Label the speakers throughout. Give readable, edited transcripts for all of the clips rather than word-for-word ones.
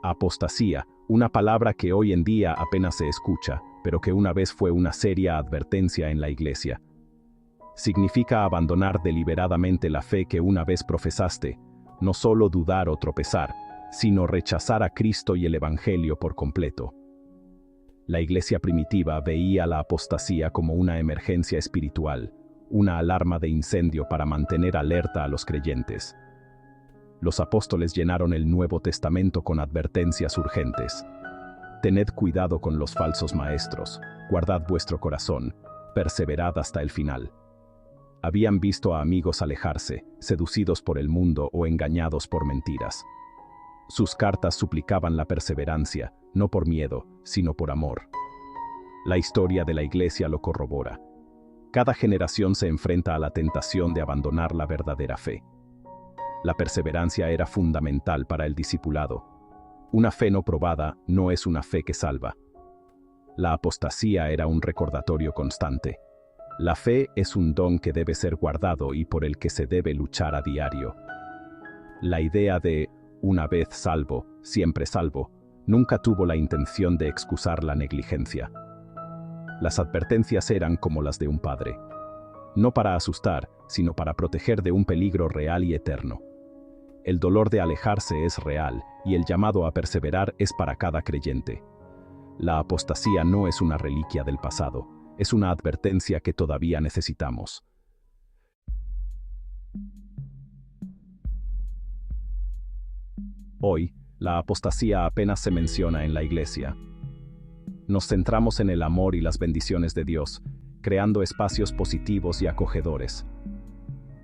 Speaker 1: Apostasía, una palabra que hoy en día apenas se escucha, pero que una vez fue una seria advertencia en la Iglesia. Significa abandonar deliberadamente la fe que una vez profesaste, no solo dudar o tropezar, sino rechazar a Cristo y el Evangelio por completo. La Iglesia primitiva veía la apostasía como una emergencia espiritual, una alarma de incendio para mantener alerta a los creyentes. Los apóstoles llenaron el Nuevo Testamento con advertencias urgentes. Tened cuidado con los falsos maestros, guardad vuestro corazón, perseverad hasta el final. Habían visto a amigos alejarse, seducidos por el mundo o engañados por mentiras. Sus cartas suplicaban la perseverancia, no por miedo, sino por amor. La historia de la Iglesia lo corrobora. Cada generación se enfrenta a la tentación de abandonar la verdadera fe. La perseverancia era fundamental para el discipulado. Una fe no probada no es una fe que salva. La apostasía era un recordatorio constante. La fe es un don que debe ser guardado y por el que se debe luchar a diario. La idea de una vez salvo, siempre salvo, nunca tuvo la intención de excusar la negligencia. Las advertencias eran como las de un padre. No para asustar, sino para proteger de un peligro real y eterno. El dolor de alejarse es real y el llamado a perseverar es para cada creyente. La apostasía no es una reliquia del pasado, es una advertencia que todavía necesitamos. Hoy, la apostasía apenas se menciona en la Iglesia. Nos centramos en el amor y las bendiciones de Dios, creando espacios positivos y acogedores.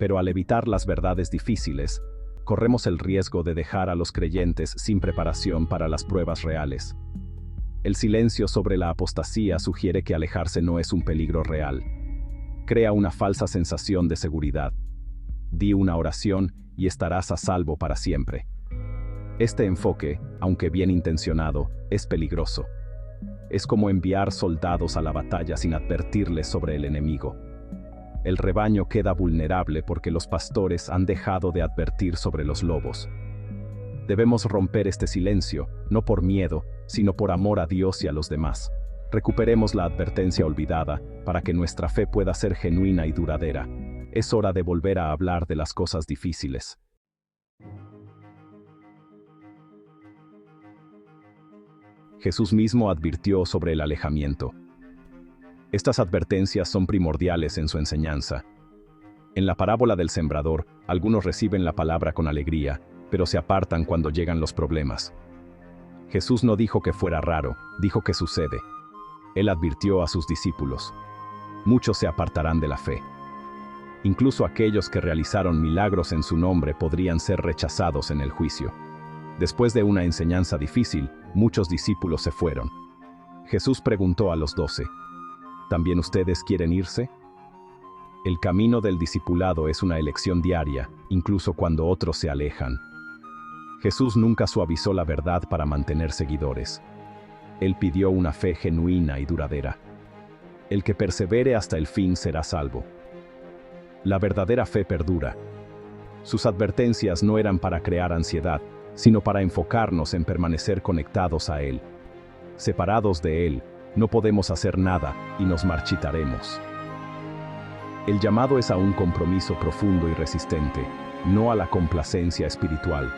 Speaker 1: Pero al evitar las verdades difíciles, corremos el riesgo de dejar a los creyentes sin preparación para las pruebas reales. El silencio sobre la apostasía sugiere que alejarse no es un peligro real. Crea una falsa sensación de seguridad. Di una oración y estarás a salvo para siempre. Este enfoque, aunque bien intencionado, es peligroso. Es como enviar soldados a la batalla sin advertirles sobre el enemigo. El rebaño queda vulnerable porque los pastores han dejado de advertir sobre los lobos. Debemos romper este silencio, no por miedo, sino por amor a Dios y a los demás. Recuperemos la advertencia olvidada para que nuestra fe pueda ser genuina y duradera. Es hora de volver a hablar de las cosas difíciles. Jesús mismo advirtió sobre el alejamiento. Estas advertencias son primordiales en su enseñanza. En la parábola del sembrador, algunos reciben la palabra con alegría, pero se apartan cuando llegan los problemas. Jesús no dijo que fuera raro, dijo que sucede. Él advirtió a sus discípulos: muchos se apartarán de la fe. Incluso aquellos que realizaron milagros en su nombre podrían ser rechazados en el juicio. Después de una enseñanza difícil, muchos discípulos se fueron. Jesús preguntó a los 12, ¿también ustedes quieren irse? El camino del discipulado es una elección diaria, incluso cuando otros se alejan. Jesús nunca suavizó la verdad para mantener seguidores. Él pidió una fe genuina y duradera. El que persevere hasta el fin será salvo. La verdadera fe perdura. Sus advertencias no eran para crear ansiedad, sino para enfocarnos en permanecer conectados a Él. Separados de Él, no podemos hacer nada y nos marchitaremos. El llamado es a un compromiso profundo y resistente, no a la complacencia espiritual.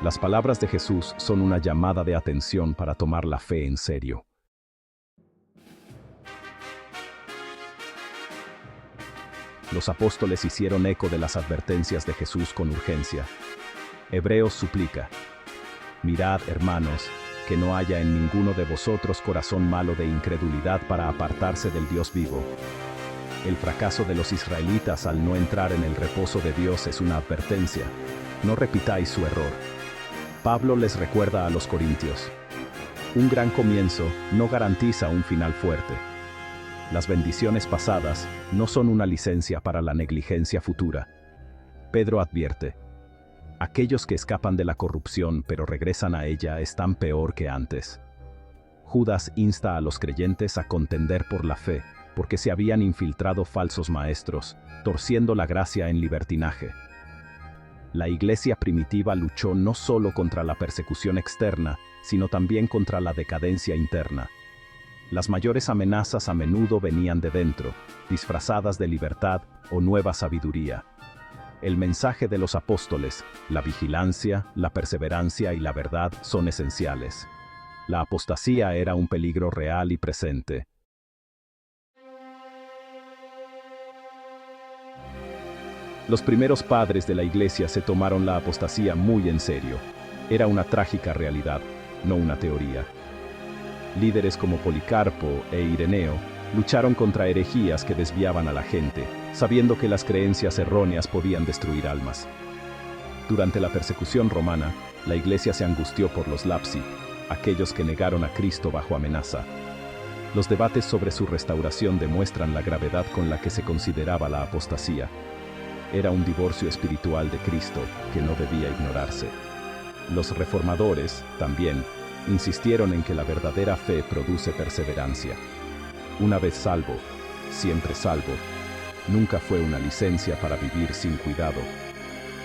Speaker 1: Las palabras de Jesús son una llamada de atención para tomar la fe en serio. Los apóstoles hicieron eco de las advertencias de Jesús con urgencia. Hebreos suplica: mirad, hermanos, que no haya en ninguno de vosotros corazón malo de incredulidad para apartarse del Dios vivo. El fracaso de los israelitas al no entrar en el reposo de Dios es una advertencia. No repitáis su error. Pablo les recuerda a los corintios: un gran comienzo no garantiza un final fuerte. Las bendiciones pasadas no son una licencia para la negligencia futura. Pedro advierte: aquellos que escapan de la corrupción pero regresan a ella están peor que antes. Judas insta a los creyentes a contender por la fe, porque se habían infiltrado falsos maestros, torciendo la gracia en libertinaje. La iglesia primitiva luchó no solo contra la persecución externa, sino también contra la decadencia interna. Las mayores amenazas a menudo venían de dentro, disfrazadas de libertad o nueva sabiduría. El mensaje de los apóstoles, la vigilancia, la perseverancia y la verdad son esenciales. La apostasía era un peligro real y presente. Los primeros padres de la iglesia se tomaron la apostasía muy en serio. Era una trágica realidad, no una teoría. Líderes como Policarpo e Ireneo lucharon contra herejías que desviaban a la gente, sabiendo que las creencias erróneas podían destruir almas. Durante la persecución romana, la iglesia se angustió por los lapsi, aquellos que negaron a Cristo bajo amenaza. Los debates sobre su restauración demuestran la gravedad con la que se consideraba la apostasía. Era un divorcio espiritual de Cristo que no debía ignorarse. Los reformadores, también, insistieron en que la verdadera fe produce perseverancia. Una vez salvo, siempre salvo, nunca fue una licencia para vivir sin cuidado.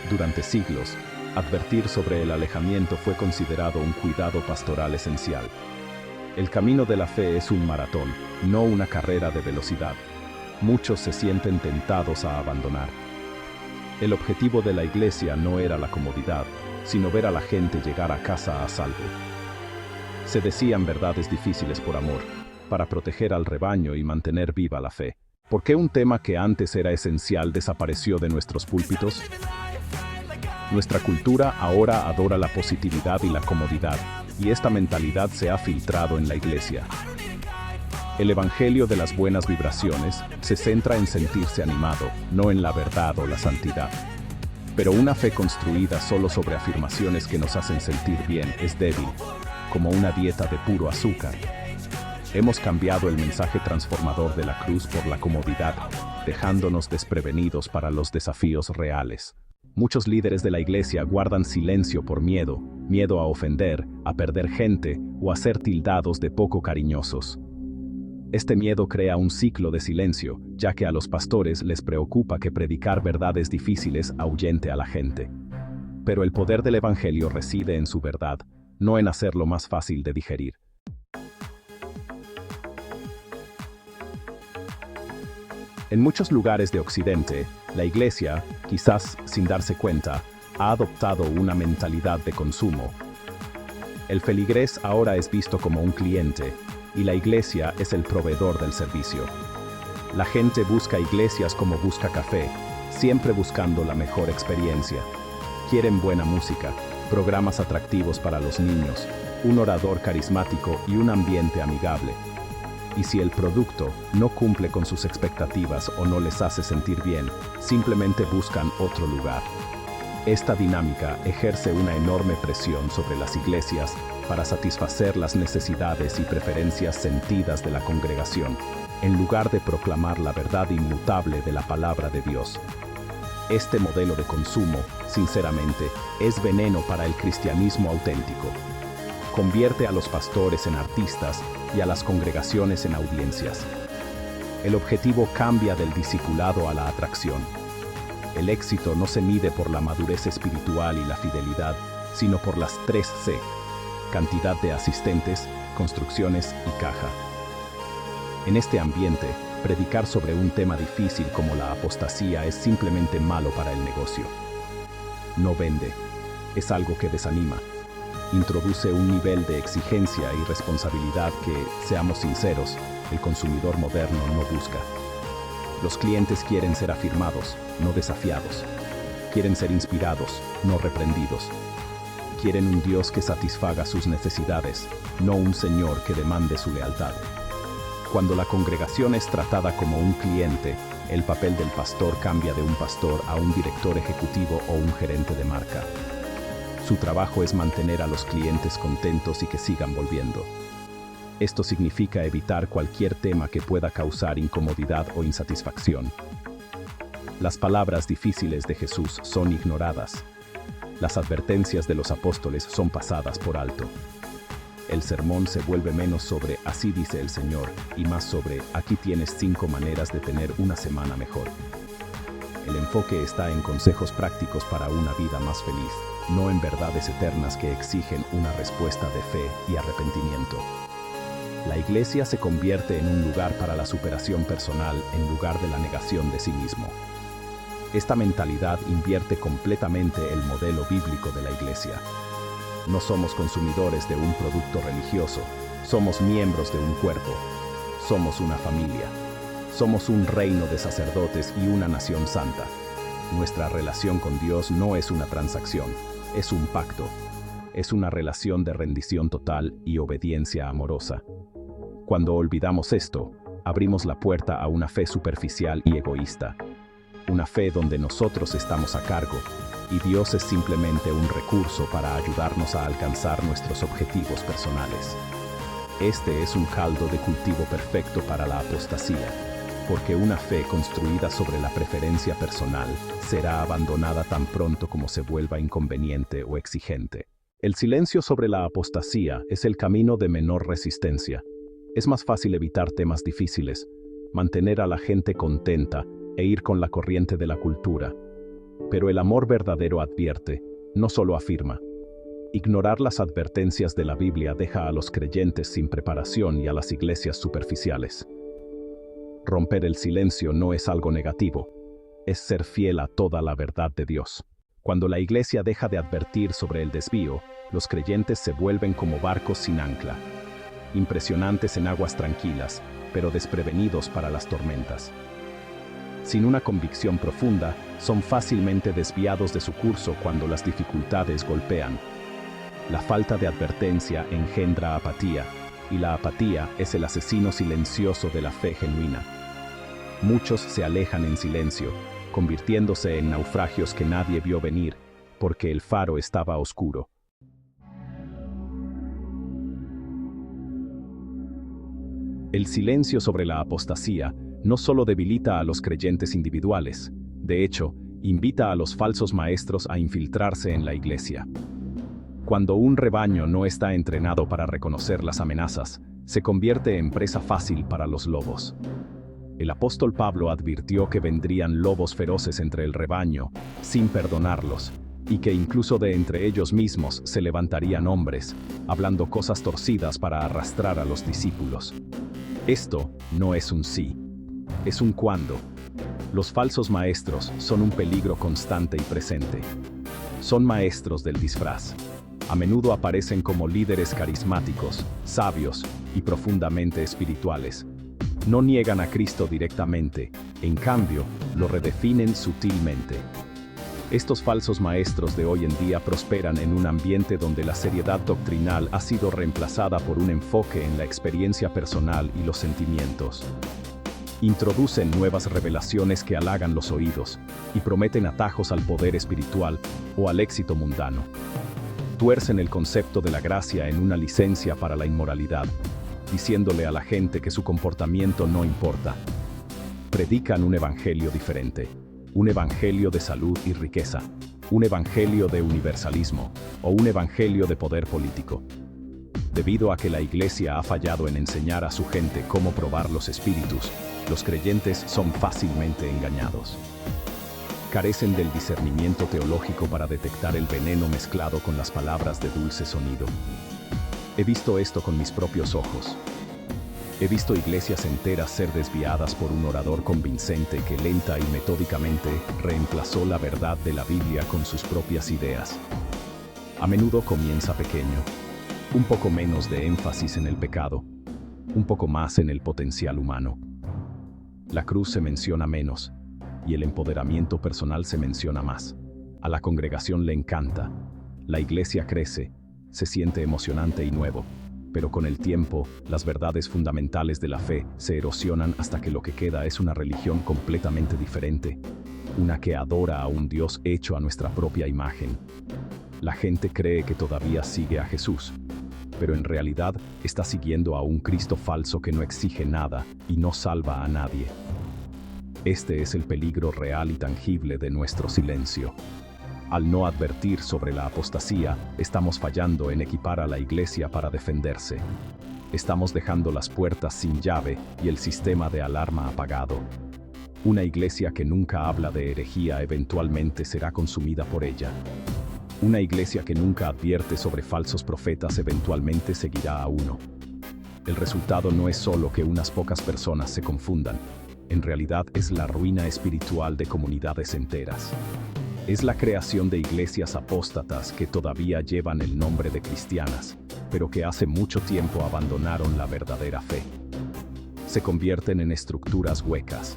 Speaker 1: Durante siglos, advertir sobre el alejamiento fue considerado un cuidado pastoral esencial. El camino de la fe es un maratón, no una carrera de velocidad. Muchos se sienten tentados a abandonar. El objetivo de la iglesia no era la comodidad, sino ver a la gente llegar a casa a salvo. Se decían verdades difíciles por amor, para proteger al rebaño y mantener viva la fe. ¿Por qué un tema que antes era esencial desapareció de nuestros púlpitos? Nuestra cultura ahora adora la positividad y la comodidad, y esta mentalidad se ha filtrado en la iglesia. El evangelio de las buenas vibraciones se centra en sentirse animado, no en la verdad o la santidad. Pero una fe construida solo sobre afirmaciones que nos hacen sentir bien es débil, como una dieta de puro azúcar. Hemos cambiado el mensaje transformador de la cruz por la comodidad, dejándonos desprevenidos para los desafíos reales. Muchos líderes de la iglesia guardan silencio por miedo a ofender, a perder gente o a ser tildados de poco cariñosos. Este miedo crea un ciclo de silencio, ya que a los pastores les preocupa que predicar verdades difíciles ahuyente a la gente. Pero el poder del evangelio reside en su verdad, no en hacerlo más fácil de digerir. En muchos lugares de Occidente, la iglesia, quizás sin darse cuenta, ha adoptado una mentalidad de consumo. El feligrés ahora es visto como un cliente, y la iglesia es el proveedor del servicio. La gente busca iglesias como busca café, siempre buscando la mejor experiencia. Quieren buena música, programas atractivos para los niños, un orador carismático y un ambiente amigable. Y si el producto no cumple con sus expectativas o no les hace sentir bien, simplemente buscan otro lugar. Esta dinámica ejerce una enorme presión sobre las iglesias para satisfacer las necesidades y preferencias sentidas de la congregación, en lugar de proclamar la verdad inmutable de la palabra de Dios. Este modelo de consumo, sinceramente, es veneno para el cristianismo auténtico. Convierte a los pastores en artistas y a las congregaciones en audiencias. El objetivo cambia del discipulado a la atracción. El éxito no se mide por la madurez espiritual y la fidelidad, sino por las 3 C: cantidad de asistentes, construcciones y caja. En este ambiente, predicar sobre un tema difícil como la apostasía es simplemente malo para el negocio. No vende, es algo que desanima. Introduce un nivel de exigencia y responsabilidad que, seamos sinceros, el consumidor moderno no busca. Los clientes quieren ser afirmados, no desafiados. Quieren ser inspirados, no reprendidos. Quieren un Dios que satisfaga sus necesidades, no un Señor que demande su lealtad. Cuando la congregación es tratada como un cliente, el papel del pastor cambia de un pastor a un director ejecutivo o un gerente de marca. Su trabajo es mantener a los clientes contentos y que sigan volviendo. Esto significa evitar cualquier tema que pueda causar incomodidad o insatisfacción. Las palabras difíciles de Jesús son ignoradas. Las advertencias de los apóstoles son pasadas por alto. El sermón se vuelve menos sobre "así dice el Señor" y más sobre "aquí tienes 5 maneras de tener una semana mejor". El enfoque está en consejos prácticos para una vida más feliz, no en verdades eternas que exigen una respuesta de fe y arrepentimiento. La iglesia se convierte en un lugar para la superación personal en lugar de la negación de sí mismo. Esta mentalidad invierte completamente el modelo bíblico de la iglesia. No somos consumidores de un producto religioso, somos miembros de un cuerpo, somos una familia, somos un reino de sacerdotes y una nación santa. Nuestra relación con Dios no es una transacción, es un pacto, es una relación de rendición total y obediencia amorosa. Cuando olvidamos esto, abrimos la puerta a una fe superficial y egoísta, una fe donde nosotros estamos a cargo y Dios es simplemente un recurso para ayudarnos a alcanzar nuestros objetivos personales. Este es un caldo de cultivo perfecto para la apostasía, porque una fe construida sobre la preferencia personal será abandonada tan pronto como se vuelva inconveniente o exigente. El silencio sobre la apostasía es el camino de menor resistencia. Es más fácil evitar temas difíciles, mantener a la gente contenta e ir con la corriente de la cultura. Pero el amor verdadero advierte, no solo afirma. Ignorar las advertencias de la Biblia deja a los creyentes sin preparación y a las iglesias superficiales. Romper el silencio no es algo negativo, es ser fiel a toda la verdad de Dios. Cuando la iglesia deja de advertir sobre el desvío, los creyentes se vuelven como barcos sin ancla, impresionantes en aguas tranquilas, pero desprevenidos para las tormentas. Sin una convicción profunda, son fácilmente desviados de su curso cuando las dificultades golpean. La falta de advertencia engendra apatía, y la apatía es el asesino silencioso de la fe genuina. Muchos se alejan en silencio, convirtiéndose en naufragios que nadie vio venir, porque el faro estaba oscuro. El silencio sobre la apostasía no solo debilita a los creyentes individuales, de hecho, invita a los falsos maestros a infiltrarse en la iglesia. Cuando un rebaño no está entrenado para reconocer las amenazas, se convierte en presa fácil para los lobos. El apóstol Pablo advirtió que vendrían lobos feroces entre el rebaño, sin perdonarlos, y que incluso de entre ellos mismos se levantarían hombres, hablando cosas torcidas para arrastrar a los discípulos. Esto no es un sí, es un cuándo. Los falsos maestros son un peligro constante y presente. Son maestros del disfraz. A menudo aparecen como líderes carismáticos, sabios y profundamente espirituales. No niegan a Cristo directamente, en cambio, lo redefinen sutilmente. Estos falsos maestros de hoy en día prosperan en un ambiente donde la seriedad doctrinal ha sido reemplazada por un enfoque en la experiencia personal y los sentimientos. Introducen nuevas revelaciones que halagan los oídos y prometen atajos al poder espiritual o al éxito mundano. Tuercen el concepto de la gracia en una licencia para la inmoralidad, diciéndole a la gente que su comportamiento no importa. Predican un evangelio diferente, un evangelio de salud y riqueza, un evangelio de universalismo o un evangelio de poder político. Debido a que la iglesia ha fallado en enseñar a su gente cómo probar los espíritus, los creyentes son fácilmente engañados. Carecen del discernimiento teológico para detectar el veneno mezclado con las palabras de dulce sonido. He visto esto con mis propios ojos. He visto iglesias enteras ser desviadas por un orador convincente que lenta y metódicamente reemplazó la verdad de la Biblia con sus propias ideas. A menudo comienza pequeño, un poco menos de énfasis en el pecado, un poco más en el potencial humano. La cruz se menciona menos, y el empoderamiento personal se menciona más. A la congregación le encanta. La iglesia crece, se siente emocionante y nuevo. Pero con el tiempo, las verdades fundamentales de la fe se erosionan hasta que lo que queda es una religión completamente diferente, una que adora a un Dios hecho a nuestra propia imagen. La gente cree que todavía sigue a Jesús, pero en realidad está siguiendo a un Cristo falso que no exige nada y no salva a nadie. Este es el peligro real y tangible de nuestro silencio. Al no advertir sobre la apostasía, estamos fallando en equipar a la iglesia para defenderse. Estamos dejando las puertas sin llave y el sistema de alarma apagado. Una iglesia que nunca habla de herejía eventualmente será consumida por ella. Una iglesia que nunca advierte sobre falsos profetas eventualmente seguirá a uno. El resultado no es solo que unas pocas personas se confundan. En realidad es la ruina espiritual de comunidades enteras. Es la creación de iglesias apóstatas que todavía llevan el nombre de cristianas, pero que hace mucho tiempo abandonaron la verdadera fe. Se convierten en estructuras huecas,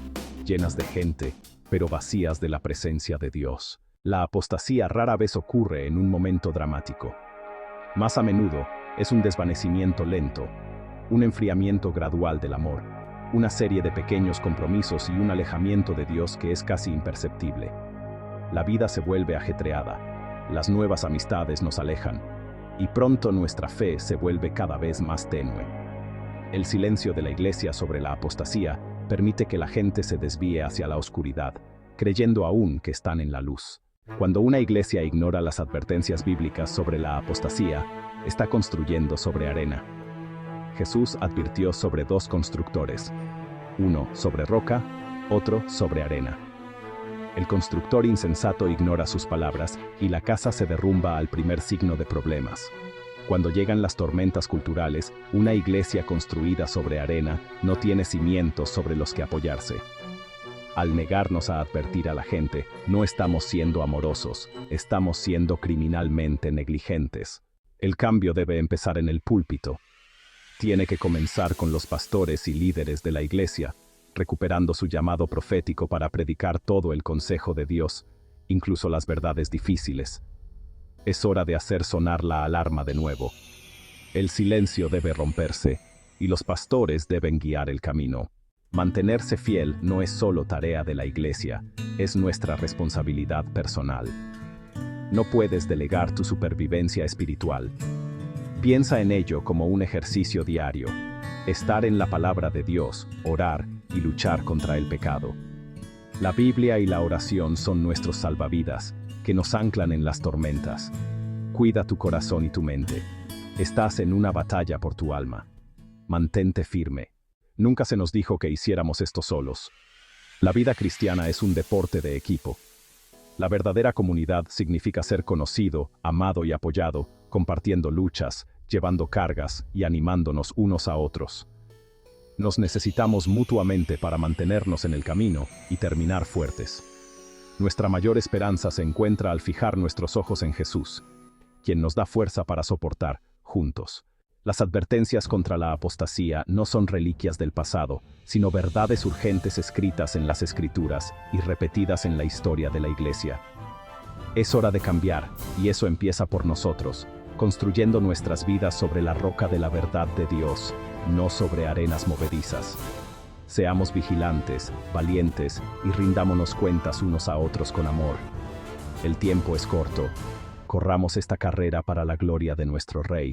Speaker 1: llenas de gente, pero vacías de la presencia de Dios. La apostasía rara vez ocurre en un momento dramático. Más a menudo, es un desvanecimiento lento, un enfriamiento gradual del amor, una serie de pequeños compromisos y un alejamiento de Dios que es casi imperceptible. La vida se vuelve ajetreada, las nuevas amistades nos alejan, y pronto nuestra fe se vuelve cada vez más tenue. El silencio de la iglesia sobre la apostasía permite que la gente se desvíe hacia la oscuridad, creyendo aún que están en la luz. Cuando una iglesia ignora las advertencias bíblicas sobre la apostasía, está construyendo sobre arena. Jesús advirtió sobre dos constructores, uno sobre roca, otro sobre arena. El constructor insensato ignora sus palabras y la casa se derrumba al primer signo de problemas. Cuando llegan las tormentas culturales, una iglesia construida sobre arena no tiene cimientos sobre los que apoyarse. Al negarnos a advertir a la gente, no estamos siendo amorosos, estamos siendo criminalmente negligentes. El cambio debe empezar en el púlpito. Tiene que comenzar con los pastores y líderes de la iglesia, recuperando su llamado profético para predicar todo el consejo de Dios, incluso las verdades difíciles. Es hora de hacer sonar la alarma de nuevo. El silencio debe romperse, y los pastores deben guiar el camino. Mantenerse fiel no es solo tarea de la iglesia, es nuestra responsabilidad personal. No puedes delegar tu supervivencia espiritual. Piensa en ello como un ejercicio diario. Estar en la palabra de Dios, orar y luchar contra el pecado. La Biblia y la oración son nuestros salvavidas, que nos anclan en las tormentas. Cuida tu corazón y tu mente. Estás en una batalla por tu alma. Mantente firme. Nunca se nos dijo que hiciéramos esto solos. La vida cristiana es un deporte de equipo. La verdadera comunidad significa ser conocido, amado y apoyado, compartiendo luchas, llevando cargas y animándonos unos a otros. Nos necesitamos mutuamente para mantenernos en el camino y terminar fuertes. Nuestra mayor esperanza se encuentra al fijar nuestros ojos en Jesús, quien nos da fuerza para soportar, juntos. Las advertencias contra la apostasía no son reliquias del pasado, sino verdades urgentes escritas en las Escrituras y repetidas en la historia de la Iglesia. Es hora de cambiar, y eso empieza por nosotros, construyendo nuestras vidas sobre la roca de la verdad de Dios, no sobre arenas movedizas. Seamos vigilantes, valientes y rindámonos cuentas unos a otros con amor. El tiempo es corto. Corramos esta carrera para la gloria de nuestro Rey.